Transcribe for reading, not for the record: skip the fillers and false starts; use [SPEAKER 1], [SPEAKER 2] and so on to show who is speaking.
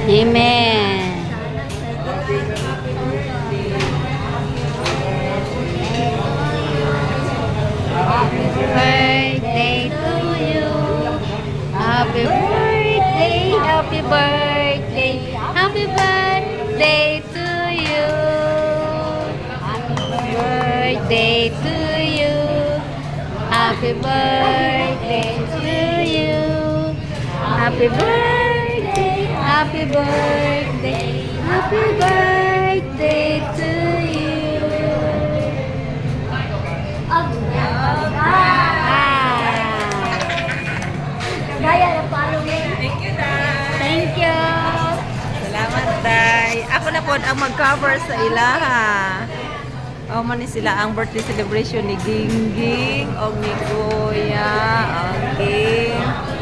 [SPEAKER 1] Amen. Happy birthday to you. Happy birthday, happy birthday, happy birthday to you. Happy birthday to you. Happy birthday to you. Happy birthday, happy birthday, happy birthday to you.
[SPEAKER 2] Thank you, Day.
[SPEAKER 1] Thank you.
[SPEAKER 2] Salamat, Day. Ako na po ang mag-cover sa ilaha. O man ni sila ang birthday celebration ni Gingging o ni Kuya. Okay.